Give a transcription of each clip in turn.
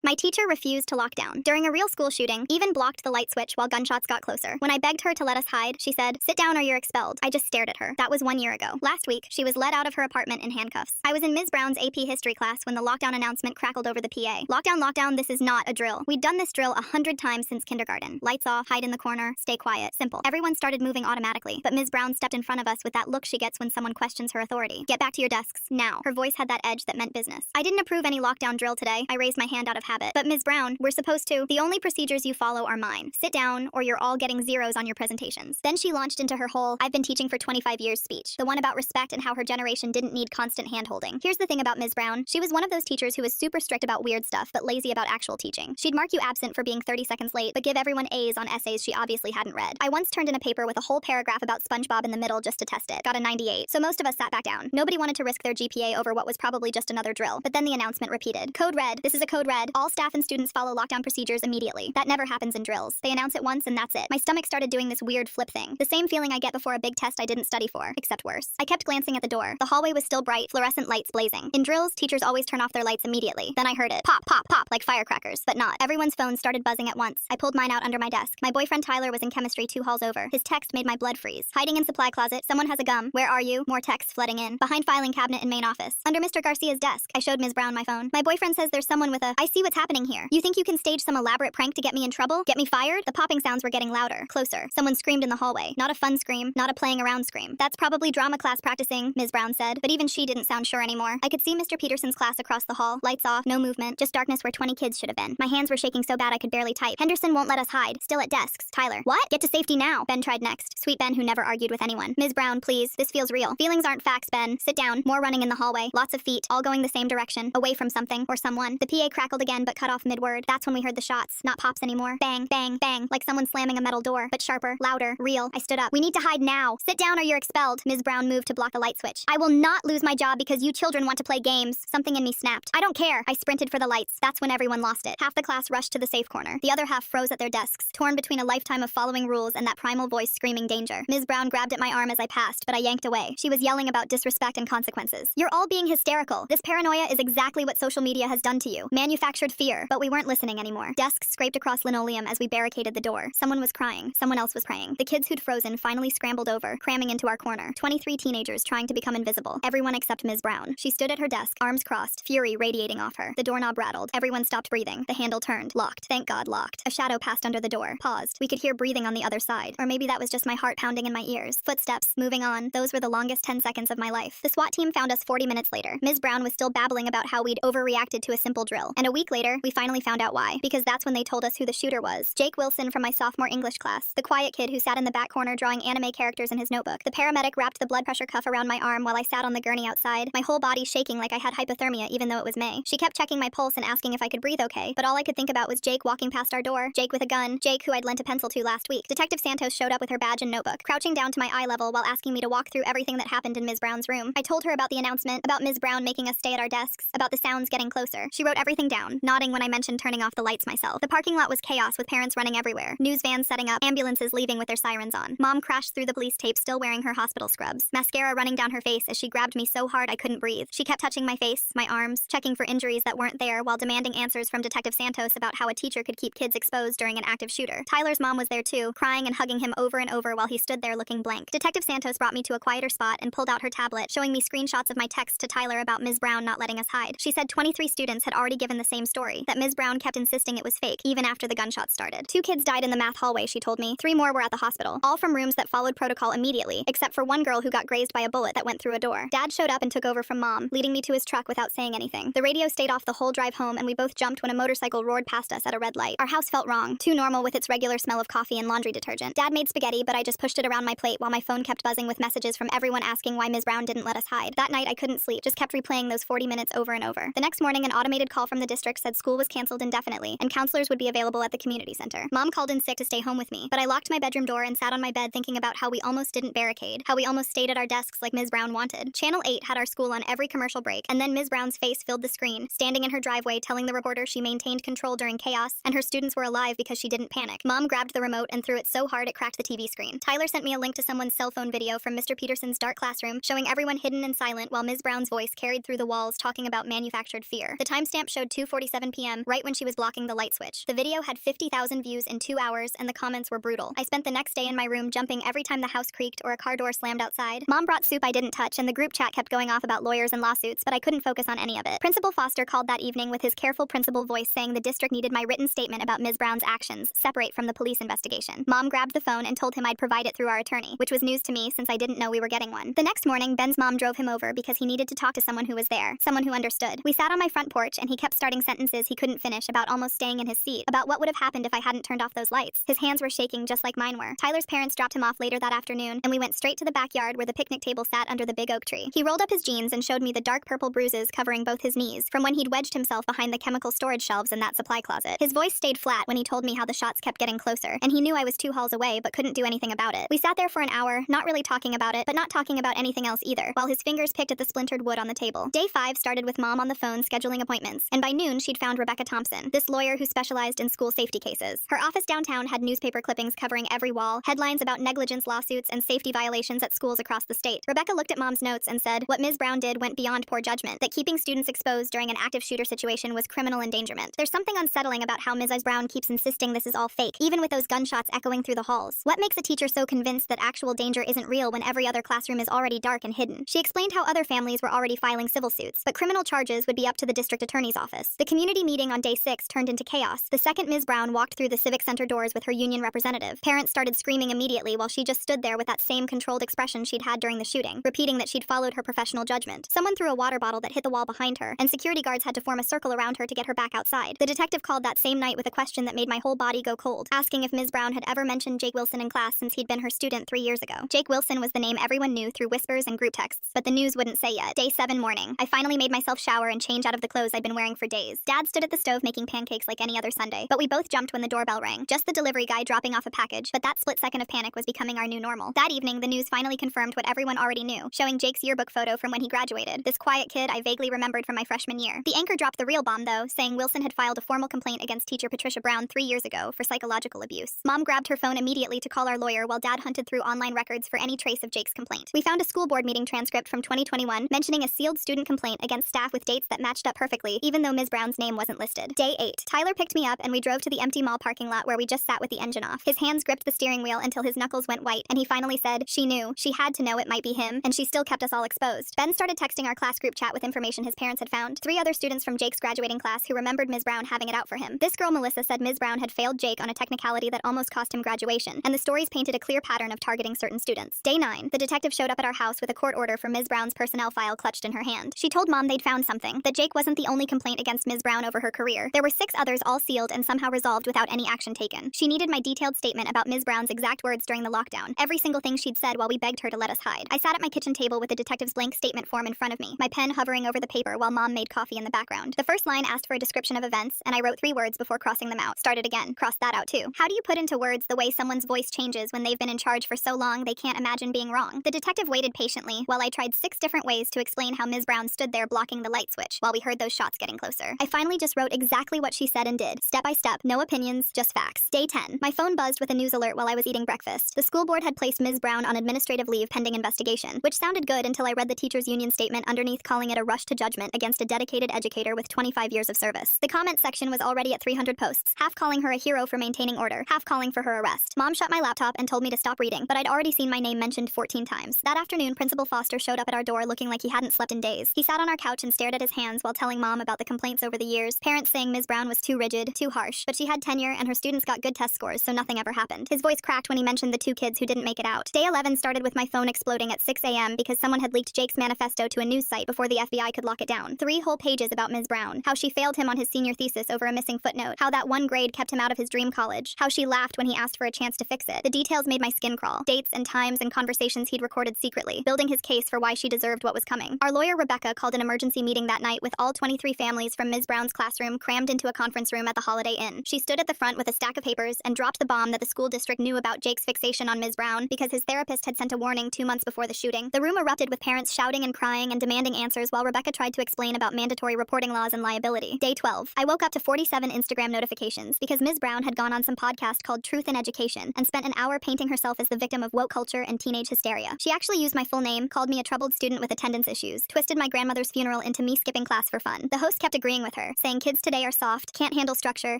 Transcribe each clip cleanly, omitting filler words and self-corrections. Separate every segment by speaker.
Speaker 1: My teacher refused to lock down. During a real school shooting, even blocked the light switch while gunshots got closer. When I begged her to let us hide, she said, "Sit down or you're expelled." I just stared at her. That was 1 year ago. Last week, she was let out of her apartment in handcuffs. I was in Ms. Brown's AP history class when the lockdown announcement crackled over the PA. Lockdown, lockdown, this is not a drill. We'd done this drill 100 times since kindergarten. Lights off, hide in the corner, stay quiet. Simple. Everyone started moving automatically, but Ms. Brown stepped in front of us with that look she gets when someone questions her authority. "Get back to your desks, now." Her voice had that edge that meant business. I didn't approve any lockdown drill today. I raised my hand out of habit. "But Ms. Brown, we're supposed to. The only procedures you follow are mine. Sit down, or you're all getting zeros on your presentations." Then she launched into her whole "I've been teaching for 25 years" speech. The one about respect and how her generation didn't need constant hand-holding. Here's the thing about Ms. Brown. She was one of those teachers who was super strict about weird stuff, but lazy about actual teaching. She'd mark you absent for being 30 seconds late, but give everyone A's on essays she obviously hadn't read. I once turned in a paper with a whole paragraph about SpongeBob in the middle just to test it. Got a 98. So most of us sat back down. Nobody wanted to risk their GPA over what was probably just another drill. But then the announcement repeated. "Code red. This is a code red. All staff and students follow lockdown procedures immediately." That never happens in drills. They announce it once and that's it. My stomach started doing this weird flip thing. The same feeling I get before a big test I didn't study for, except worse. I kept glancing at the door. The hallway was still bright, fluorescent lights blazing. In drills, teachers always turn off their lights immediately. Then I heard it. Pop, pop, pop, like firecrackers. But not. Everyone's phones started buzzing at once. I pulled mine out under my desk. My boyfriend Tyler was in chemistry 2 halls over. His text made my blood freeze. Hiding in supply closet. "Someone has a gum. Where are you?" More texts flooding in. Behind filing cabinet in main office. Under Mr. Garcia's desk. I showed Ms. Brown my phone. "My boyfriend says there's someone with a, I see what's happening here. You think you can stage some elaborate prank to get me in trouble? Get me fired?" The popping sounds were getting louder. Closer. Someone screamed in the hallway. Not a fun scream. Not a playing around scream. "That's probably drama class practicing," Ms. Brown said. But even she didn't sound sure anymore. I could see Mr. Peterson's class across the hall. Lights off. No movement. Just darkness where 20 kids should have been. My hands were shaking so bad I could barely type. "Henderson won't let us hide. Still at desks." Tyler. "What? Get to safety now." Ben tried next. Sweet Ben who never argued with anyone. "Ms. Brown, please. This feels real." "Feelings aren't facts, Ben. Sit down." More running in the hallway. Lots of feet. All going the same direction. Away from something or someone. The PA crackled again but cut off mid-word. That's when we heard the shots. Not pops anymore. Bang, bang, bang. Like someone slamming a metal door. But sharper. Louder. Real. I stood up. "We need to hide now. Sit down or you're expelled." Ms. Brown moved to block the light switch. "I will not lose my job because you children want to play games." Something in me snapped. "I don't care." I sprinted for the lights. That's when everyone lost it. Half the class rushed to the safe corner. The other half froze at their desks, torn between a lifetime of following rules and that primal voice screaming danger. Ms. Brown grabbed at my arm as I passed, but I yanked away. She was yelling about disrespect and consequences. "You're all being hysterical. This paranoia is exactly what social media has done to you. Manufactured fear." But we weren't listening anymore. Desks scraped across linoleum as we barricaded the door. Someone was crying. Someone else was praying. The kids who'd frozen finally scrambled over, cramming into our corner. 23 teenagers trying to become invisible. Everyone except Ms. Brown. She stood at her desk, arms crossed, fury radiating off her. The doorknob rattled. Everyone stopped breathing. The handle turned. Locked. Thank God, locked. A shadow passed under the door. Paused. We could hear breathing on the other side. Or maybe that was just my heart pounding in my ears. Footsteps. Moving on. Those were the longest 10 seconds of my life. The SWAT team found us 40 minutes later. Ms. Brown was still babbling about how we'd overreacted to a simple drill. And a week later, we finally found out why. Because that's when they told us who the shooter was. Jake Wilson from my sophomore English class. The quiet kid who sat in the back corner drawing anime characters in his notebook. The paramedic wrapped the blood pressure cuff around my arm while I sat on the gurney outside, my whole body shaking like I had hypothermia even though it was May. She kept checking my pulse and asking if I could breathe okay, but all I could think about was Jake walking past our door, Jake with a gun, Jake who I'd lent a pencil to last week. Detective Santos showed up with her badge and notebook, crouching down to my eye level while asking me to walk through everything that happened in Ms. Brown's room. I told her about the announcement, about Ms. Brown making us stay at our desks, about the sounds getting closer. She wrote everything down, nodding when I mentioned turning off the lights myself. The parking lot was chaos with parents running everywhere, news vans setting up, ambulances leaving with their sirens on. Mom crashed through the police tape still wearing her hospital scrubs, mascara running down her face as she grabbed me so hard I couldn't breathe. She kept touching my face, my arms, checking for injuries that weren't there while demanding answers from Detective Santos about how a teacher could keep kids exposed during an active shooter. Tyler's mom was there too, crying and hugging him over and over while he stood there looking blank. Detective Santos brought me to a quieter spot and pulled out her tablet, showing me screenshots of my text to Tyler about Ms. Brown not letting us hide. She said 23 students had already given the same story, that Ms. Brown kept insisting it was fake, even after the gunshots started. 2 kids died in the math hallway, she told me. 3 more were at the hospital, all from rooms that followed protocol immediately, except for one girl who got grazed by a bullet that went through a door. Dad showed up and took over from Mom, leading me to his truck without saying anything. The radio stayed off the whole drive home and we both jumped when a motorcycle roared past us at a red light. Our house felt wrong, too normal with its regular smell of coffee and laundry detergent. Dad made spaghetti, but I just pushed it around my plate while my phone kept buzzing with messages from everyone asking why Ms. Brown didn't let us hide. That night I couldn't sleep, just kept replaying those 40 minutes over and over. The next morning an automated call from the district said school was canceled indefinitely and counselors would be available at the community center. Mom called in sick to stay home with me, but I locked my bedroom door and sat on my bed thinking about how we almost didn't barricade, how we almost stayed at our desks like Ms. Brown wanted. Channel 8 had our school on every commercial break, and then Ms. Brown's face filled the screen, standing in her driveway telling the reporter she maintained control during chaos and her students were alive because she didn't panic. Mom grabbed the remote and threw it so hard it cracked the TV screen. Tyler sent me a link to someone's cell phone video from Mr. Peterson's dark classroom showing everyone hidden and silent while Ms. Brown's voice carried through the walls talking about manufactured fear. The timestamp showed 2:47 7 p.m., right when she was blocking the light switch. The video had 50,000 views in 2 hours, and the comments were brutal. I spent the next day in my room jumping every time the house creaked or a car door slammed outside. Mom brought soup I didn't touch, and the group chat kept going off about lawyers and lawsuits, but I couldn't focus on any of it. Principal Foster called that evening with his careful principal voice saying the district needed my written statement about Ms. Brown's actions, separate from the police investigation. Mom grabbed the phone and told him I'd provide it through our attorney, which was news to me since I didn't know we were getting one. The next morning, Ben's mom drove him over because he needed to talk to someone who was there, someone who understood. We sat on my front porch and he kept starting sentences he couldn't finish about almost staying in his seat, about what would have happened if I hadn't turned off those lights. His hands were shaking just like mine were. Tyler's parents dropped him off later that afternoon, and we went straight to the backyard where the picnic table sat under the big oak tree. He rolled up his jeans and showed me the dark purple bruises covering both his knees from when he'd wedged himself behind the chemical storage shelves in that supply closet. His voice stayed flat when he told me how the shots kept getting closer, and he knew I was 2 halls away but couldn't do anything about it. We sat there for an hour, not really talking about it, but not talking about anything else either, while his fingers picked at the splintered wood on the table. Day 5 started with Mom on the phone scheduling appointments, and by noon she'd found Rebecca Thompson, this lawyer who specialized in school safety cases. Her office downtown had newspaper clippings covering every wall, headlines about negligence lawsuits and safety violations at schools across the state. Rebecca looked at Mom's notes and said, what Ms. Brown did went beyond poor judgment, that keeping students exposed during an active shooter situation was criminal endangerment. There's something unsettling about how Ms. Brown keeps insisting this is all fake, even with those gunshots echoing through the halls. What makes a teacher so convinced that actual danger isn't real when every other classroom is already dark and hidden? She explained how other families were already filing civil suits, but criminal charges would be up to the district attorney's office. The community meeting on day 6 turned into chaos. The second Ms. Brown walked through the civic center doors with her union representative, parents started screaming immediately while she just stood there with that same controlled expression she'd had during the shooting, repeating that she'd followed her professional judgment. Someone threw a water bottle that hit the wall behind her, and security guards had to form a circle around her to get her back outside. The detective called that same night with a question that made my whole body go cold, asking if Ms. Brown had ever mentioned Jake Wilson in class since he'd been her student 3 years ago. Jake Wilson was the name everyone knew through whispers and group texts, but the news wouldn't say yet. Day 7 morning. I finally made myself shower and change out of the clothes I'd been wearing for days. Dad stood at the stove making pancakes like any other Sunday, but we both jumped when the doorbell rang. Just the delivery guy dropping off a package, but that split second of panic was becoming our new normal. That evening, the news finally confirmed what everyone already knew, showing Jake's yearbook photo from when he graduated. This quiet kid I vaguely remembered from my freshman year. The anchor dropped the real bomb, though, saying Wilson had filed a formal complaint against teacher Patricia Brown 3 years ago for psychological abuse. Mom grabbed her phone immediately to call our lawyer while Dad hunted through online records for any trace of Jake's complaint. We found a school board meeting transcript from 2021 mentioning a sealed student complaint against staff with dates that matched up perfectly, even though Ms. Brown's name wasn't listed. Day 8. Tyler picked me up and we drove to the empty mall parking lot where we just sat with the engine off. His hands gripped the steering wheel until his knuckles went white, and he finally said, she knew. She had to know it might be him, and she still kept us all exposed. Ben started texting our class group chat with information his parents had found. 3 other students from Jake's graduating class who remembered Ms. Brown having it out for him. This girl, Melissa, said Ms. Brown had failed Jake on a technicality that almost cost him graduation, and the stories painted a clear pattern of targeting certain students. Day 9. The detective showed up at our house with a court order for Ms. Brown's personnel file clutched in her hand. She told Mom they'd found something, that Jake wasn't the only complaint against Ms. Brown over her career. There were 6 others all sealed and somehow resolved without any action taken. She needed my detailed statement about Ms. Brown's exact words during the lockdown, every single thing she'd said while we begged her to let us hide. I sat at my kitchen table with the detective's blank statement form in front of me, my pen hovering over the paper while Mom made coffee in the background. The first line asked for a description of events, and I wrote 3 words before crossing them out. Started again, crossed that out too. How do you put into words the way someone's voice changes when they've been in charge for so long they can't imagine being wrong? The detective waited patiently while I tried 6 different ways to explain how Ms. Brown stood there blocking the light switch while we heard those shots getting closer. I finally just wrote exactly what she said and did, step by step, no opinions, just facts. Day 10. My phone buzzed with a news alert while I was eating breakfast. The school board had placed Ms. Brown on administrative leave pending investigation, which sounded good until I read the teachers' union statement underneath calling it a rush to judgment against a dedicated educator with 25 years of service. The comment section was already at 300 posts, half calling her a hero for maintaining order, half calling for her arrest. Mom shut my laptop and told me to stop reading, but I'd already seen my name mentioned 14 times. That afternoon, Principal Foster showed up at our door looking like he hadn't slept in days. He sat on our couch and stared at his hands while telling Mom about the complaints over the years, parents saying Ms. Brown was too rigid, too harsh, but she had tenure and her students got good test scores, so nothing ever happened. His voice cracked when he mentioned the 2 kids who didn't make it out. Day 11 started with my phone exploding at 6 a.m. because someone had leaked Jake's manifesto to a news site before the FBI could lock it down. 3 whole pages about Ms. Brown, how she failed him on his senior thesis over a missing footnote, how that 1 grade kept him out of his dream college, how she laughed when he asked for a chance to fix it. The details made my skin crawl. Dates and times and conversations he'd recorded secretly, building his case for why she deserved what was coming. Our lawyer Rebecca called an emergency meeting that night with all 23 families from Ms. Brown's classroom crammed into a conference room at the Holiday Inn. She stood at the front with a stack of papers and dropped the bomb that the school district knew about Jake's fixation on Ms. Brown because his therapist had sent a warning 2 months before the shooting. The room erupted with parents shouting and crying and demanding answers while Rebecca tried to explain about mandatory reporting laws and liability. Day 12. I woke up to 47 Instagram notifications because Ms. Brown had gone on some podcast called Truth in Education and spent an hour painting herself as the victim of woke culture and teenage hysteria. She actually used my full name, called me a troubled student with attendance issues, twisted my grandmother's funeral into me skipping class for fun. The host kept agreeing with her, her, saying kids today are soft, can't handle structure,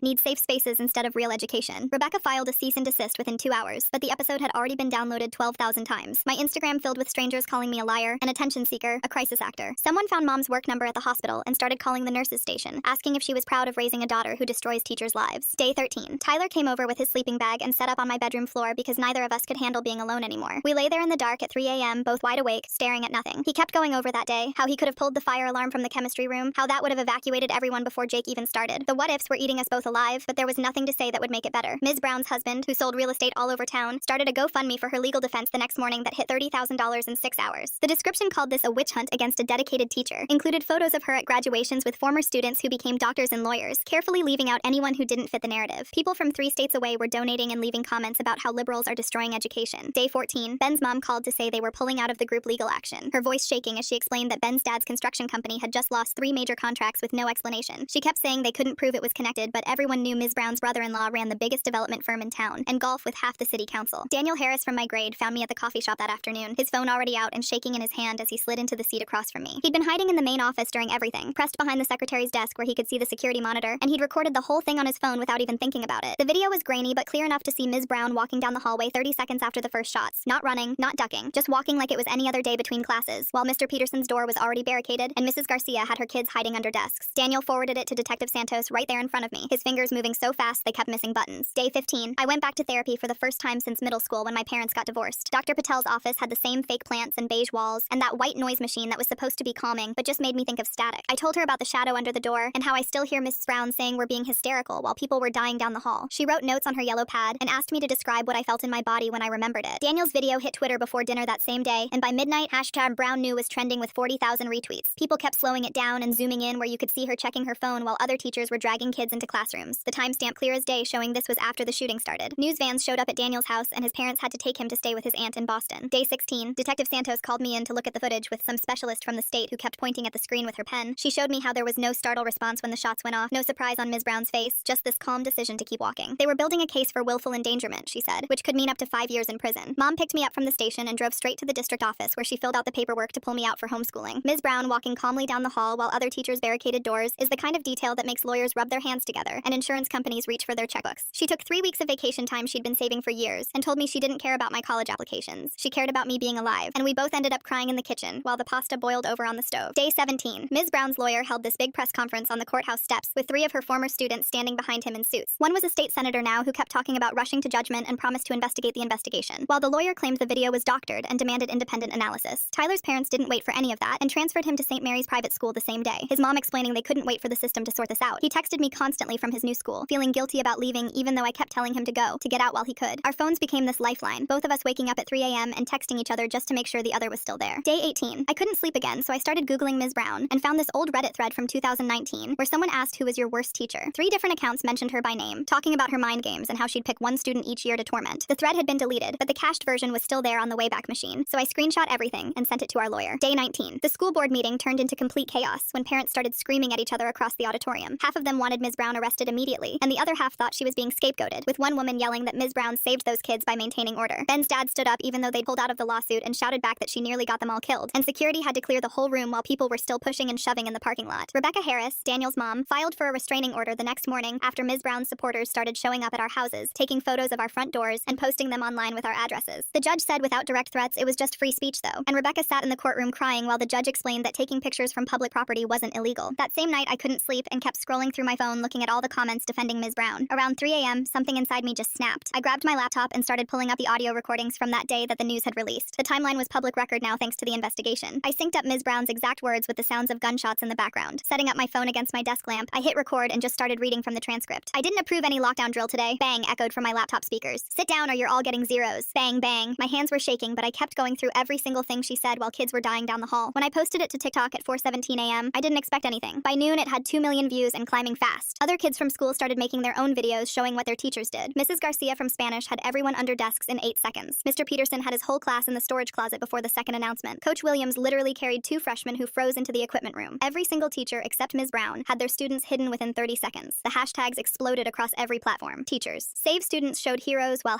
Speaker 1: need safe spaces instead of real education. Rebecca filed a cease and desist within 2 hours, but the episode had already been downloaded 12,000 times. My Instagram filled with strangers calling me a liar, an attention seeker, a crisis actor. Someone found mom's work number at the hospital and started calling the nurses station, asking if she was proud of raising a daughter who destroys teachers' lives. Day 13. Tyler came over with his sleeping bag and set up on my bedroom floor because neither of us could handle being alone anymore. We lay there in the dark at 3 a.m., both wide awake, staring at nothing. He kept going over that day, how he could have pulled the fire alarm from the chemistry room, how that would have evacuated everyone before Jake even started. The what-ifs were eating us both alive, but there was nothing to say that would make it better. Ms. Brown's husband, who sold real estate all over town, started a GoFundMe for her legal defense the next morning that hit $30,000 in 6 hours. The description called this a witch hunt against a dedicated teacher, included photos of her at graduations with former students who became doctors and lawyers, carefully leaving out anyone who didn't fit the narrative. People from 3 states away were donating and leaving comments about how liberals are destroying education. Day 14. Ben's mom called to say they were pulling out of the group legal action, her voice shaking as she explained that Ben's dad's construction company had just lost 3 major contracts with no explanation. She kept saying they couldn't prove it was connected, but everyone knew Ms. Brown's brother-in-law ran the biggest development firm in town, and golf with half the city council. Daniel Harris from my grade found me at the coffee shop that afternoon, his phone already out and shaking in his hand as he slid into the seat across from me. He'd been hiding in the main office during everything, pressed behind the secretary's desk where he could see the security monitor, and he'd recorded the whole thing on his phone without even thinking about it. The video was grainy but clear enough to see Ms. Brown walking down the hallway 30 seconds after the first shots, not running, not ducking, just walking like it was any other day between classes, while Mr. Peterson's door was already barricaded and Mrs. Garcia had her kids hiding under desks. Daniel forwarded it to Detective Santos right there in front of me, his fingers moving so fast they kept missing buttons. Day 15. I went back to therapy for the first time since middle school when my parents got divorced. Dr. Patel's office had the same fake plants and beige walls and that white noise machine that was supposed to be calming but just made me think of static. I told her about the shadow under the door and how I still hear Mrs. Brown saying we're being hysterical while people were dying down the hall. She wrote notes on her yellow pad and asked me to describe what I felt in my body when I remembered it. Daniel's video hit Twitter before dinner that same day, and by midnight, #BrownKnew was trending with 40,000 retweets. People kept slowing it down and zooming in where you could see her checking her phone while other teachers were dragging kids into classrooms. The timestamp clear as day showing this was after the shooting started. News vans showed up at Daniel's house and his parents had to take him to stay with his aunt in Boston. Day 16. Detective Santos called me in to look at the footage with some specialist from the state who kept pointing at the screen with her pen. She showed me how there was no startle response when the shots went off, no surprise on Ms. Brown's face, just this calm decision to keep walking. They were building a case for willful endangerment, she said, which could mean up to 5 years in prison. Mom picked me up from the station and drove straight to the district office where she filled out the paperwork to pull me out for homeschooling. Ms. Brown walking calmly down the hall while other teachers barricaded doors is the kind of detail that makes lawyers rub their hands together and insurance companies reach for their checkbooks. She took 3 weeks of vacation time she'd been saving for years and told me she didn't care about my college applications. She cared about me being alive, and we both ended up crying in the kitchen while the pasta boiled over on the stove. Day 17. Ms. Brown's lawyer held this big press conference on the courthouse steps with 3 of her former students standing behind him in suits. One was a state senator now who kept talking about rushing to judgment and promised to investigate the investigation, while the lawyer claimed the video was doctored and demanded independent analysis. Tyler's parents didn't wait for any of that and transferred him to St. Mary's private school the same day, his mom explaining they couldn't wait for the system to sort this out. He texted me constantly from his new school, feeling guilty about leaving even though I kept telling him to go, to get out while he could. Our phones became this lifeline, both of us waking up at 3 a.m. and texting each other just to make sure the other was still there. Day 18. I couldn't sleep again, so I started Googling Ms. Brown and found this old Reddit thread from 2019 where someone asked who was your worst teacher. 3 different accounts mentioned her by name, talking about her mind games and how she'd pick one student each year to torment. The thread had been deleted, but the cached version was still there on the Wayback Machine, so I screenshot everything and sent it to our lawyer. Day 19. The school board meeting turned into complete chaos when parents started screaming at each other across the auditorium. Half of them wanted Ms. Brown arrested immediately, and the other half thought she was being scapegoated, with one woman yelling that Ms. Brown saved those kids by maintaining order. Ben's dad stood up even though they'd pulled out of the lawsuit and shouted back that she nearly got them all killed, and security had to clear the whole room while people were still pushing and shoving in the parking lot. Rebecca Harris, Daniel's mom, filed for a restraining order the next morning after Ms. Brown's supporters started showing up at our houses, taking photos of our front doors and posting them online with our addresses. The judge said without direct threats it was just free speech though, and Rebecca sat in the courtroom crying while the judge explained that taking pictures from public property wasn't illegal. That same night I couldn't sleep and kept scrolling through my phone looking at all the comments defending Ms. Brown. Around 3 a.m., something inside me just snapped. I grabbed my laptop and started pulling up the audio recordings from that day that the news had released. The timeline was public record now thanks to the investigation. I synced up Ms. Brown's exact words with the sounds of gunshots in the background. Setting up my phone against my desk lamp, I hit record and just started reading from the transcript. I didn't approve any lockdown drill today. Bang echoed from my laptop speakers. Sit down or you're all getting zeros. Bang, bang. My hands were shaking, but I kept going through every single thing she said while kids were dying down the hall. When I posted it to TikTok at 4:17 a.m., I didn't expect anything. By noon, it had 2 million views and climbing fast. Other kids from school started making their own videos showing what their teachers did. Mrs. Garcia from Spanish had everyone under desks in 8 seconds. Mr. Peterson had his whole class in the storage closet before the second announcement. Coach Williams literally carried 2 freshmen who froze into the equipment room. Every single teacher except Ms. Brown had their students hidden within 30 seconds. The hashtags exploded across every platform. Teachers. Save students showed heroes while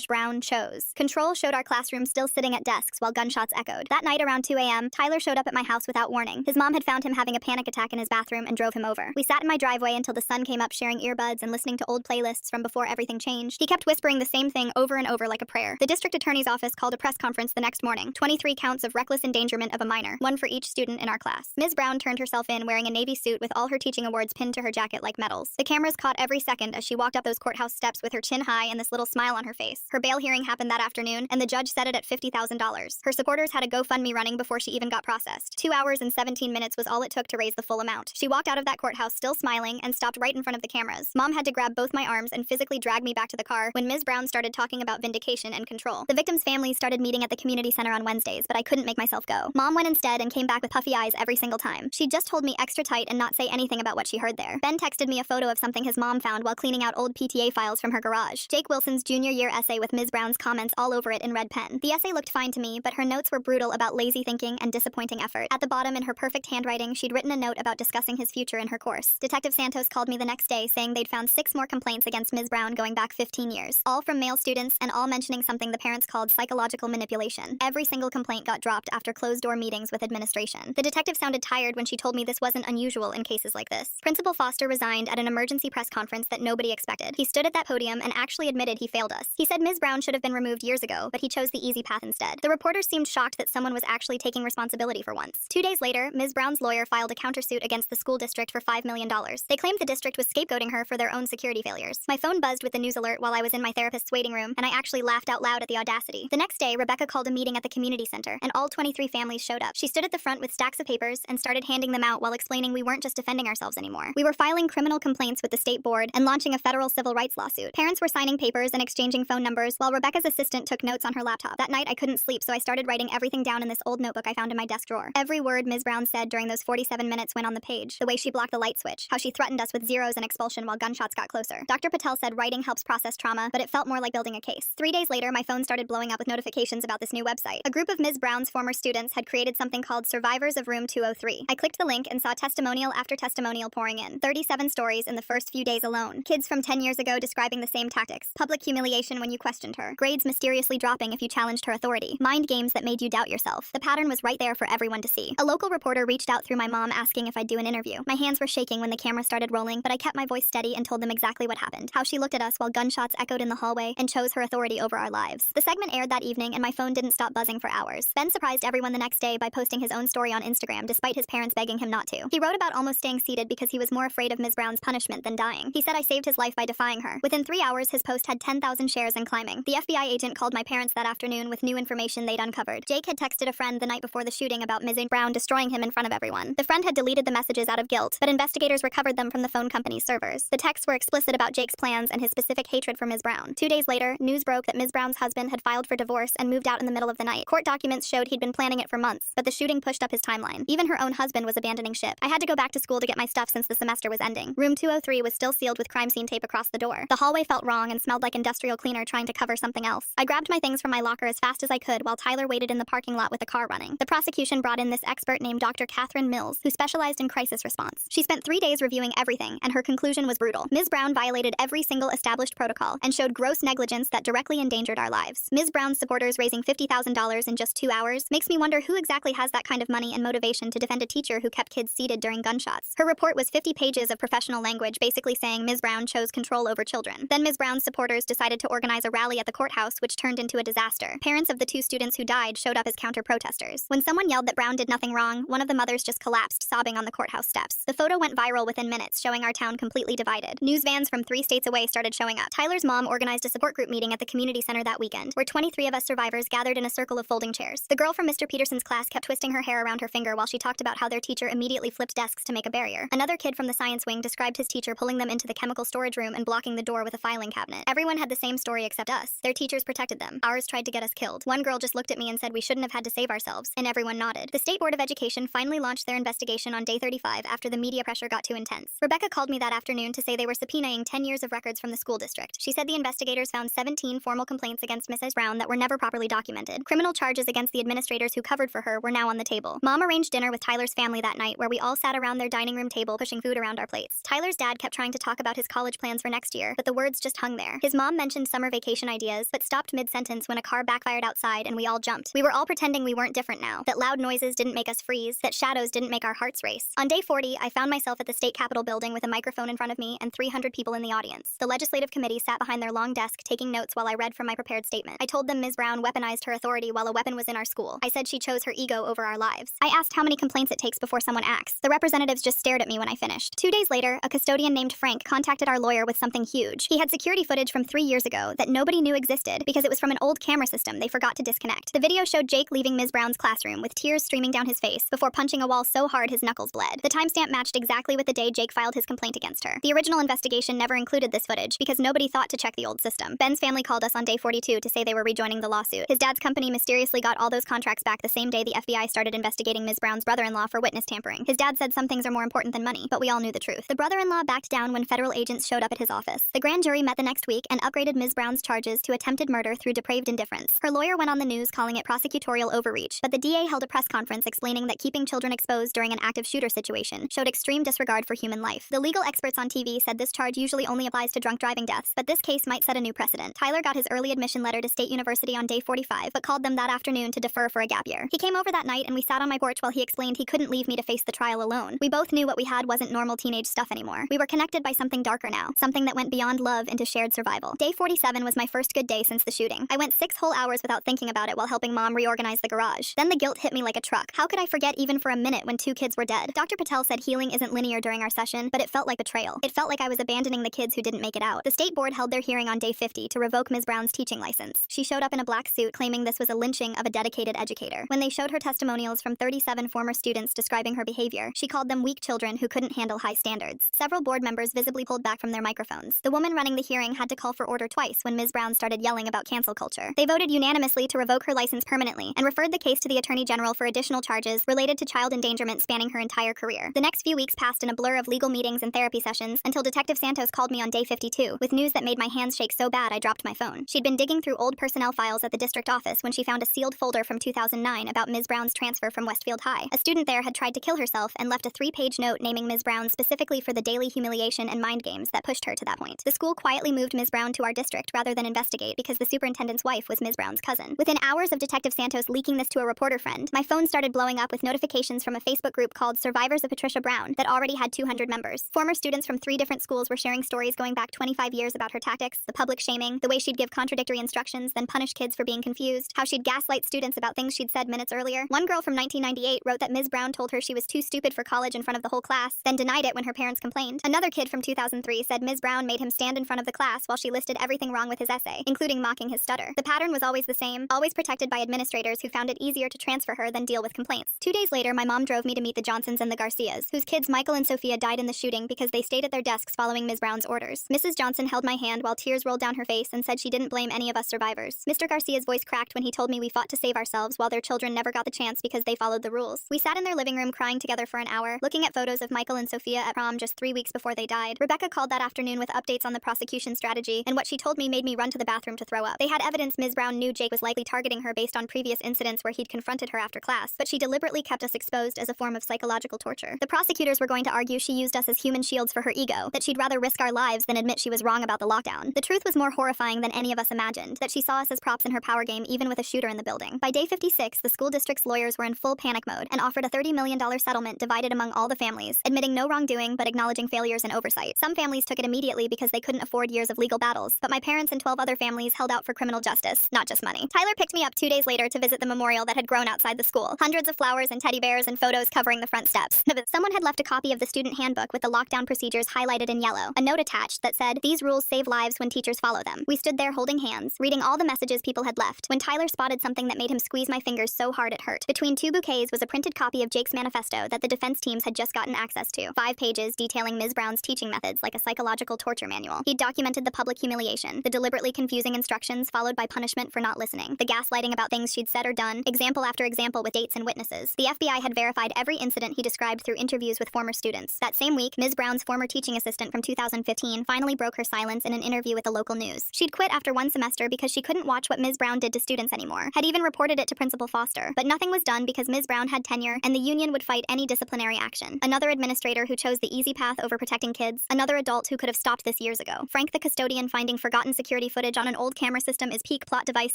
Speaker 1: #Brown chose. Control showed our classroom still sitting at desks while gunshots echoed. That night around 2 a.m., Tyler showed up at my house without warning. His mom had found him having a panic attack in his bathroom and and drove him over. We sat in my driveway until the sun came up, sharing earbuds and listening to old playlists from before everything changed. He kept whispering the same thing over and over like a prayer. The district attorney's office called a press conference the next morning. 23 counts of reckless endangerment of a minor, one for each student in our class. Ms. Brown turned herself in wearing a navy suit with all her teaching awards pinned to her jacket like medals. The cameras caught every second as she walked up those courthouse steps with her chin high and this little smile on her face. Her bail hearing happened that afternoon, and the judge set it at $50,000. Her supporters had a GoFundMe running before she even got processed. 2 hours and 17 minutes was all it took to raise the full amount. She walked out of that courthouse still smiling and stopped right in front of the cameras. Mom had to grab both my arms and physically drag me back to the car when Ms. Brown started talking about vindication and control. The victims' families started meeting at the community center on Wednesdays, but I couldn't make myself go. Mom went instead and came back with puffy eyes every single time. She'd just hold me extra tight and not say anything about what she heard there. Ben texted me a photo of something his mom found while cleaning out old PTA files from her garage. Jake Wilson's junior year essay with Ms. Brown's comments all over it in red pen. The essay looked fine to me, but her notes were brutal about lazy thinking and disappointing effort. At the bottom, in her perfect handwriting, she'd written a note about discussing his future in her course. Detective Santos called me the next day saying they'd found 6 more complaints against Ms. Brown going back 15 years, all from male students and all mentioning something the parents called psychological manipulation. Every single complaint got dropped after closed-door meetings with administration. The detective sounded tired when she told me this wasn't unusual in cases like this. Principal Foster resigned at an emergency press conference that nobody expected. He stood at that podium and actually admitted he failed us. He said Ms. Brown should have been removed years ago, but he chose the easy path instead. The reporters seemed shocked that someone was actually taking responsibility for once. 2 days later, Ms. Brown's lawyer filed a countersuit against the school district for $5 million. They claimed the district was scapegoating her for their own security failures. My phone buzzed with the news alert while I was in my therapist's waiting room, and I actually laughed out loud at the audacity. The next day, Rebecca called a meeting at the community center, and all 23 families showed up. She stood at the front with stacks of papers and started handing them out while explaining we weren't just defending ourselves anymore. We were filing criminal complaints with the state board and launching a federal civil rights lawsuit. Parents were signing papers and exchanging phone numbers while Rebecca's assistant took notes on her laptop. That night, I couldn't sleep, so I started writing everything down in this old notebook I found in my desk drawer. Every word Ms. Brown said during those 47 minutes went on the page. The way she blocked the light switch, how she threatened us with zeros and expulsion while gunshots got closer. Dr. Patel said writing helps process trauma, but it felt more like building a case. 3 days later, my phone started blowing up with notifications about this new website. A group of Ms. Brown's former students had created something called Survivors of Room 203. I clicked the link and saw testimonial after testimonial pouring in. 37 stories in the first few days alone. Kids from 10 years ago describing the same tactics. Public humiliation when you questioned her. Grades mysteriously dropping if you challenged her authority. Mind games that made you doubt yourself. The pattern was right there for everyone to see. A local reporter reached out through my mom asking if I'd do an interview. My hands were shaking when the camera started rolling, but I kept my voice steady and told them exactly what happened. How she looked at us while gunshots echoed in the hallway and chose her authority over our lives. The segment aired that evening and my phone didn't stop buzzing for hours. Ben surprised everyone the next day by posting his own story on Instagram despite his parents begging him not to. He wrote about almost staying seated because he was more afraid of Ms. Brown's punishment than dying. He said I saved his life by defying her. Within 3 hours, his post had 10,000 shares and climbing. The FBI agent called my parents that afternoon with new information they'd uncovered. Jake had texted a friend the night before the shooting about Ms. Brown destroying him in front of everyone. The friend had deleted the messages out of guilt, but investigators recovered them from the phone company's servers. The texts were explicit about Jake's plans and his specific hatred for Ms. Brown. 2 days later, news broke that Ms. Brown's husband had filed for divorce and moved out in the middle of the night. Court documents showed he'd been planning it for months, but the shooting pushed up his timeline. Even her own husband was abandoning ship. I had to go back to school to get my stuff since the semester was ending. Room 203 was still sealed with crime scene tape across the door. The hallway felt wrong and smelled like industrial cleaner trying to cover something else. I grabbed my things from my locker as fast as I could while Tyler waited in the parking lot with a car running. The prosecution brought in this expert named Dr. Catherine Mills, who specialized in crisis response. She spent 3 days reviewing everything, and her conclusion was brutal. Ms. Brown violated every single established protocol and showed gross negligence that directly endangered our lives. Ms. Brown's supporters raising $50,000 in just 2 hours makes me wonder who exactly has that kind of money and motivation to defend a teacher who kept kids seated during gunshots. Her report was 50 pages of professional language basically saying Ms. Brown chose control over children. Then Ms. Brown's supporters decided to organize a rally at the courthouse, which turned into a disaster. Parents of the 2 students who died showed up as counter-protesters. When someone yelled that Brown did nothing wrong, one of the mothers just collapsed, sobbing on the courthouse steps. The photo went viral within minutes, showing our town completely divided. News vans from 3 states away started showing up. Tyler's mom organized a support group meeting at the community center that weekend, where 23 of us survivors gathered in a circle of folding chairs. The girl from Mr. Peterson's class kept twisting her hair around her finger while she talked about how their teacher immediately flipped desks to make a barrier. Another kid from the science wing described his teacher pulling them into the chemical storage room and blocking the door with a filing cabinet. Everyone had the same story except us. Their teachers protected them. Ours tried to get us killed. One girl just looked at me and said we shouldn't have had to save ourselves, and everyone nodded. The State Board of Education finally launched their investigation on day 35 after the media pressure got too intense. Rebecca called me that afternoon to say they were subpoenaing 10 years of records from the school district. She said the investigators found 17 formal complaints against Mrs. Brown that were never properly documented. Criminal charges against the administrators who covered for her were now on the table. Mom arranged dinner with Tyler's family that night, where we all sat around their dining room table pushing food around our plates. Tyler's dad kept trying to talk about his college plans for next year, but the words just hung there. His mom mentioned summer vacation ideas, but stopped mid-sentence when a car backfired outside and we all jumped. We were all pretending we weren't different now, that loud noises didn't make us freeze, that shadows didn't make our hearts race. On day 40, I found myself at the state capitol building with a microphone in front of me and 300 people in the audience. The legislative committee sat behind their long desk taking notes while I read from my prepared statement. I told them Ms. Brown weaponized her authority while a weapon was in our school. I said she chose her ego over our lives. I asked how many complaints it takes before someone acts. The representatives just stared at me when I finished. 2 days later, a custodian named Frank contacted our lawyer with something huge. He had security footage from 3 years ago that nobody knew existed because it was from an old camera system they forgot to disconnect. The video showed Jake leaving Ms. Brown's classroom with tears streaming down his face before punching a wall so hard his knuckles bled. The timestamp matched exactly with the day Jake filed his complaint against her. The original investigation never included this footage because nobody thought to check the old system. Ben's family called us on day 42 to say they were rejoining the lawsuit. His dad's company mysteriously got all those contracts back the same day the FBI started investigating Ms. Brown's brother-in-law for witness tampering. His dad said some things are more important than money, but we all knew the truth. The brother-in-law backed down when federal agents showed up at his office. The grand jury met the next week and upgraded Ms. Brown's charges to attempted murder through depraved indifference. Her lawyer went on the news calling it prosecutorial overreach, but the DA held a press conference explaining that keeping children exposed during an active shooter situation showed extreme disregard for human life. The legal experts on TV said this charge usually only applies to drunk driving deaths, but this case might set a new precedent. Tyler got his early admission letter to State University on day 45, but called them that afternoon to defer for a gap year. He came over that night and we sat on my porch while he explained he couldn't leave me to face the trial alone. We both knew what we had wasn't normal teenage stuff anymore. We were connected by something darker now, something that went beyond love into shared survival. Day 47 was my first good day since the shooting. I went 6 whole hours without thinking about it while helping Mom reorganize the garage. Then the guilt hit me like a truck. How could I forget even for a minute when 2 kids were dead? Dr. Patel said healing isn't linear during our session, but it felt like betrayal. It felt like I was abandoning the kids who didn't make it out. The state board held their hearing on day 50 to revoke Ms. Brown's teaching license. She showed up in a black suit claiming this was a lynching of a dedicated educator. When they showed her testimonials from 37 former students describing her behavior, she called them weak children who couldn't handle high standards. Several board members visibly pulled back from their microphones. The woman running the hearing had to call for order twice when Ms. Brown started yelling about cancel culture. They voted unanimously to revoke her license permanently and referred the case to the Attorney General for additional charges related to child endangerment spanning her entire career. The next few weeks passed in a blur of legal meetings and therapy sessions until Detective Santos called me on day 52 with news that made my hands shake so bad I dropped my phone. She'd been digging through old personnel files at the district office when she found a sealed folder from 2009 about Ms. Brown's transfer from Westfield High. A student there had tried to kill herself and left a 3-page note naming Ms. Brown specifically for the daily humiliation and mind games that pushed her to that point. The school quietly moved Ms. Brown to our district rather than investigate because the superintendent's wife was Ms. Brown's cousin. Within hours of Detective Santos leaking this to a reporter friend, my phone started blowing up with notifications from a Facebook group called Survivors of Patricia Brown that already had 200 members. Former students from 3 different schools were sharing stories going back 25 years about her tactics, the public shaming, the way she'd give contradictory instructions, then punish kids for being confused, how she'd gaslight students about things she'd said minutes earlier. One girl from 1998 wrote that Ms. Brown told her she was too stupid for college in front of the whole class, then denied it when her parents complained. Another kid from 2003 said Ms. Brown made him stand in front of the class while she listed everything wrong with his essay, including mocking his stutter. The pattern was always the same, always protected by administrators who found it easier to transfer her than deal with complaints. 2 days later, my mom drove me to meet the Johnsons and the Garcias, whose kids Michael and Sophia died in the shooting because they stayed at their desks following Ms. Brown's orders. Mrs. Johnson held my hand while tears rolled down her face and said she didn't blame any of us survivors. Mr. Garcia's voice cracked when he told me we fought to save ourselves while their children never got the chance because they followed the rules. We sat in their living room crying together for an hour, looking at photos of Michael and Sophia at prom just 3 weeks before they died. Rebecca called that afternoon with updates on the prosecution strategy, and what she told me made me run to the bathroom to throw up. They had evidence Ms. Brown knew Jake was likely targeting her based on previous incidents where he'd confronted her after class, but she deliberately kept us exposed as a form of psychological torture. The prosecutors were going to argue she used us as human shields for her ego, that she'd rather risk our lives than admit she was wrong about the lockdown. The truth was more horrifying than any of us imagined, that she saw us as props in her power game even with a shooter in the building. By day 56, the school district's lawyers were in full panic mode and offered a $30 million settlement divided among all the families, admitting no wrongdoing but acknowledging failures and oversight. Some families took it immediately because they couldn't afford years of legal battles, but my parents and 12 other families held out for criminal justice, not just money. Tyler picked me up 2 days later to visit the memorial that had grown outside the school. Hundreds of flowers and teddy bears and photos covering the front steps. Someone had left a copy of the student handbook with the lockdown procedures highlighted in yellow, a note attached that said, "These rules save lives when teachers follow them." We stood there holding hands, reading all the messages people had left, when Tyler spotted something that made him squeeze my fingers so hard it hurt. Between 2 bouquets was a printed copy of Jake's manifesto that the defense teams had just gotten access to. 5 pages detailing Ms. Brown's teaching methods like a psychological torture manual. He'd documented the public humiliation, the deliberately confusing instructions followed by punishment for not listening, the gaslighting about things she'd said or done, example after example with dates and witnesses. The FBI had verified every incident he described through interviews with former students. That same week, Ms. Brown's former teaching assistant from 2015 finally broke her silence in an interview with the local news. She'd quit after 1 semester because she couldn't watch what Ms. Brown did to students anymore, had even reported it to Principal Foster, but nothing was done because Ms. Brown had tenure and the union would fight any disciplinary action. Another administrator who chose the easy path over protecting kids, another adult who could have stopped this years ago. Frank the custodian finding forgotten security footage on an old camera system is peak plot device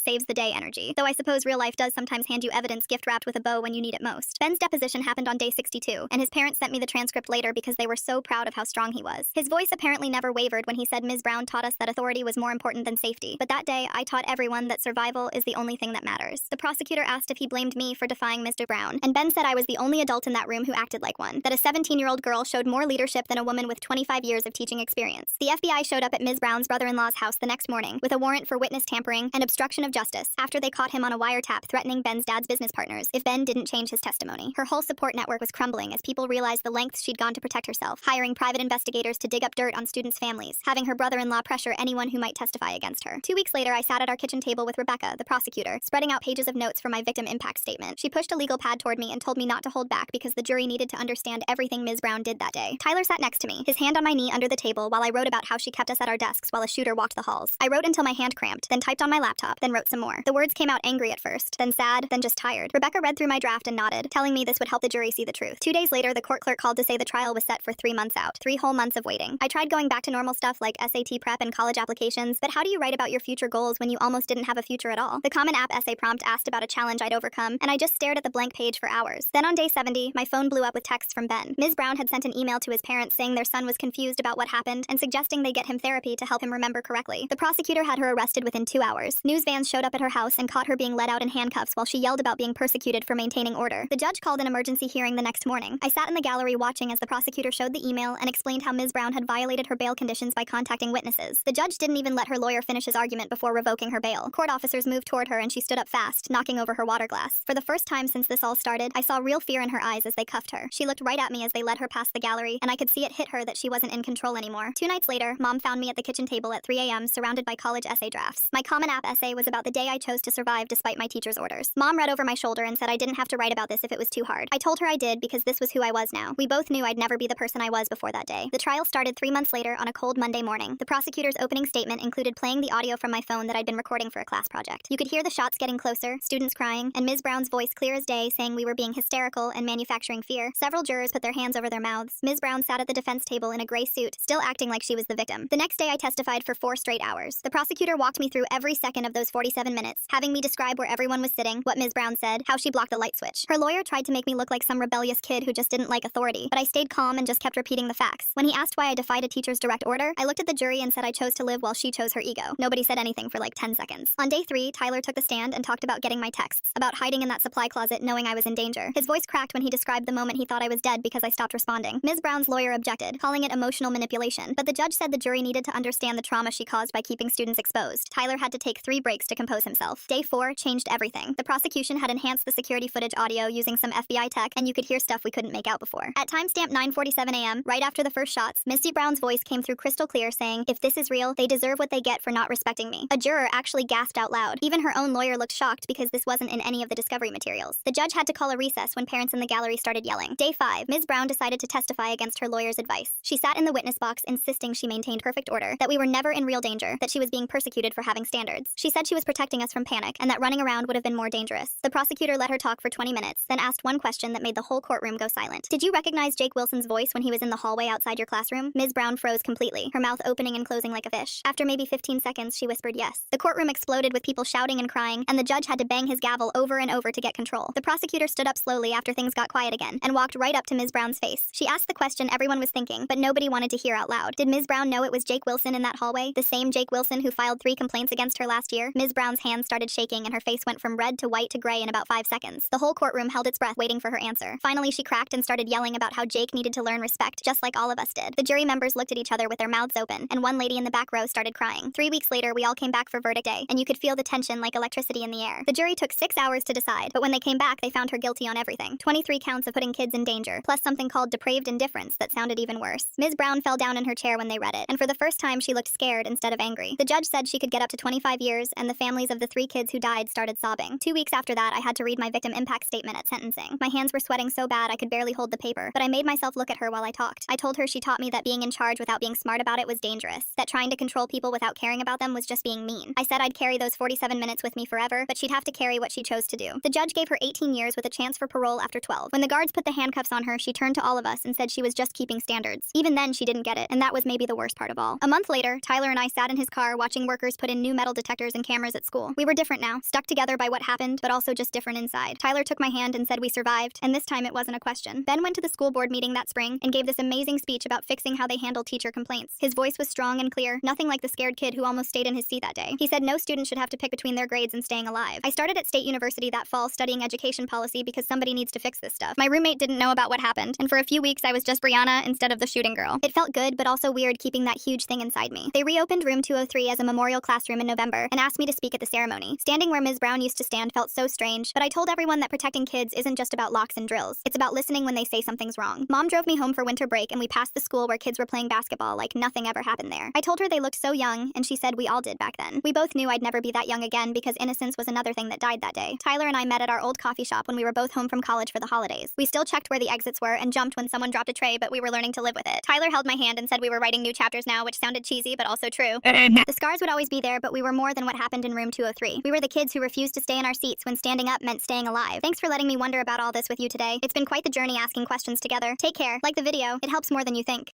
Speaker 1: saves the day energy, though I suppose real life does sometimes hand you evidence gift wrapped with a bow when you need it most. Ben's deposition happened on day 62, and his His parents sent me the transcript later because they were so proud of how strong he was. His voice apparently never wavered when he said Ms. Brown taught us that authority was more important than safety. But that day, I taught everyone that survival is the only thing that matters. The prosecutor asked if he blamed me for defying Mr. Brown, and Ben said I was the only adult in that room who acted like one, that a 17-year-old girl showed more leadership than a woman with 25 years of teaching experience. The FBI showed up at Ms. Brown's brother-in-law's house the next morning with a warrant for witness tampering and obstruction of justice after they caught him on a wiretap threatening Ben's dad's business partners if Ben didn't change his testimony. Her whole support network was crumbling as people realized the lengths she'd gone to protect herself, hiring private investigators to dig up dirt on students' families, having her brother-in-law pressure anyone who might testify against her. 2 weeks later, I sat at our kitchen table with Rebecca, the prosecutor, spreading out pages of notes for my victim impact statement. She pushed a legal pad toward me and told me not to hold back because the jury needed to understand everything Ms. Brown did that day. Tyler sat next to me, his hand on my knee under the table while I wrote about how she kept us at our desks while a shooter walked the halls. I wrote until my hand cramped, then typed on my laptop, then wrote some more. The words came out angry at first, then sad, then just tired. Rebecca read through my draft and nodded, telling me this would help the jury see the truth. 2 days later, the court clerk called to say the trial was set for 3 months out. 3 whole months of waiting. I tried going back to normal stuff like SAT prep and college applications, but how do you write about your future goals when you almost didn't have a future at all? The Common App essay prompt asked about a challenge I'd overcome, and I just stared at the blank page for hours. Then on day 70, my phone blew up with texts from Ben. Ms. Brown had sent an email to his parents saying their son was confused about what happened and suggesting they get him therapy to help him remember correctly. The prosecutor had her arrested within 2 hours. News vans showed up at her house and caught her being let out in handcuffs while she yelled about being persecuted for maintaining order. The judge called an emergency hearing the next morning. I sat in the gallery watching as the prosecutor showed the email and explained how Ms. Brown had violated her bail conditions by contacting witnesses. The judge didn't even let her lawyer finish his argument before revoking her bail. Court officers moved toward her and she stood up fast, knocking over her water glass. For the first time since this all started, I saw real fear in her eyes as they cuffed her. She looked right at me as they led her past the gallery, and I could see it hit her that she wasn't in control anymore. 2 nights later, Mom found me at the kitchen table at 3 a.m. surrounded by college essay drafts. My Common App essay was about the day I chose to survive despite my teacher's orders. Mom read over my shoulder and said I didn't have to write about this if it was too hard. I told her I did because this was who I was now. We both knew I'd never be the person I was before that day. The trial started 3 months later on a cold Monday morning. The prosecutor's opening statement included playing the audio from my phone that I'd been recording for a class project. You could hear the shots getting closer, students crying, and Ms. Brown's voice clear as day saying we were being hysterical and manufacturing fear. Several jurors put their hands over their mouths. Ms. Brown sat at the defense table in a gray suit, still acting like she was the victim. The next day I testified for 4 straight hours. The prosecutor walked me through every second of those 47 minutes, having me describe where everyone was sitting, what Ms. Brown said, how she blocked the light switch. Her lawyer tried to make me look like some rebellious kid who just didn't like authority, but I stayed calm and just kept repeating the facts. When he asked why I defied a teacher's direct order, I looked at the jury and said I chose to live while she chose her ego. Nobody said anything for like 10 seconds. On day 3, Tyler took the stand and talked about getting my texts, about hiding in that supply closet knowing I was in danger. His voice cracked when he described the moment he thought I was dead because I stopped responding. Ms. Brown's lawyer objected, calling it emotional manipulation, but the judge said the jury needed to understand the trauma she caused by keeping students exposed. Tyler had to take 3 breaks to compose himself. Day 4 changed everything. The prosecution had enhanced the security footage audio using some FBI tech, and you could hear stuff we couldn't make out before. At timestamp 9:47 a.m., right after the first shots, Misty Brown's voice came through crystal clear saying, "If this is real, they deserve what they get for not respecting me." A juror actually gasped out loud. Even her own lawyer looked shocked because this wasn't in any of the discovery materials. The judge had to call a recess when parents in the gallery started yelling. Day 5, Ms. Brown decided to testify against her lawyer's advice. She sat in the witness box insisting she maintained perfect order, that we were never in real danger, that she was being persecuted for having standards. She said she was protecting us from panic and that running around would have been more dangerous. The prosecutor let her talk for 20 minutes, then asked one question that made the whole courtroom go silent. "Did you recognize Jake Wilson's voice when he was in the hallway outside your classroom?" Ms. Brown froze completely, her mouth opening and closing like a fish. After maybe 15 seconds, she whispered yes. The courtroom exploded with people shouting and crying, and the judge had to bang his gavel over and over to get control. The prosecutor stood up slowly after things got quiet again, and walked right up to Ms. Brown's face. She asked the question everyone was thinking, but nobody wanted to hear out loud. Did Ms. Brown know it was Jake Wilson in that hallway? The same Jake Wilson who filed 3 complaints against her last year? Ms. Brown's hands started shaking and her face went from red to white to gray in about 5 seconds. The whole courtroom held its breath waiting for her answer. Finally, she cracked and started yelling about how Jake needed to learn respect, just like all of us did. The jury members looked at each other with their mouths open, and one lady in the back row started crying. 3 weeks later, we all came back for verdict day, and you could feel the tension like electricity in the air. The jury took 6 hours to decide, but when they came back, they found her guilty on everything. 23 counts of putting kids in danger, plus something called depraved indifference that sounded even worse. Ms. Brown fell down in her chair when they read it, and for the first time she looked scared instead of angry. The judge said she could get up to 25 years, and the families of the 3 kids who died started sobbing. 2 weeks after that, I had to read my victim impact statement at sentencing. My hands were sweating so bad I could barely hold the paper, but I made myself look at her while I talked. I told her she taught me that being in charge without being smart about it was dangerous, that trying to control people without caring about them was just being mean. I said I'd carry those 47 minutes with me forever, but she'd have to carry what she chose to do. The judge gave her 18 years with a chance for parole after 12. When the guards put the handcuffs on her, she turned to all of us and said she was just keeping standards. Even then, she didn't get it, and that was maybe the worst part of all. A month later, Tyler and I sat in his car watching workers put in new metal detectors and cameras at school. We were different now, stuck together by what happened, but also just different inside. Tyler took my hand and said we survived, and this time it wasn't a question. again. Ben went to the school board meeting that spring and gave this amazing speech about fixing how they handle teacher complaints. His voice was strong and clear, nothing like the scared kid who almost stayed in his seat that day. He said no student should have to pick between their grades and staying alive. I started at State University that fall studying education policy because somebody needs to fix this stuff. My roommate didn't know about what happened, and for a few weeks I was just Brianna instead of the shooting girl. It felt good, but also weird keeping that huge thing inside me. They reopened room 203 as a memorial classroom in November and asked me to speak at the ceremony. Standing where Ms. Brown used to stand felt so strange, but I told everyone that protecting kids isn't just about locks and drills. It's about listening when they say something's wrong. Mom drove me home for winter break and we passed the school where kids were playing basketball like nothing ever happened there. I told her they looked so young, and she said we all did back then. We both knew I'd never be that young again because innocence was another thing that died that day. Tyler and I met at our old coffee shop when we were both home from college for the holidays. We still checked where the exits were and jumped when someone dropped a tray, but we were learning to live with it. Tyler held my hand and said we were writing new chapters now, which sounded cheesy but also true. The scars would always be there, but we were more than what happened in room 203. We were the kids who refused to stay in our seats when standing up meant staying alive. Thanks for letting me wonder about all this with you today. It's been quite the journey asking questions together. Take care. Like the video, it helps more than you think.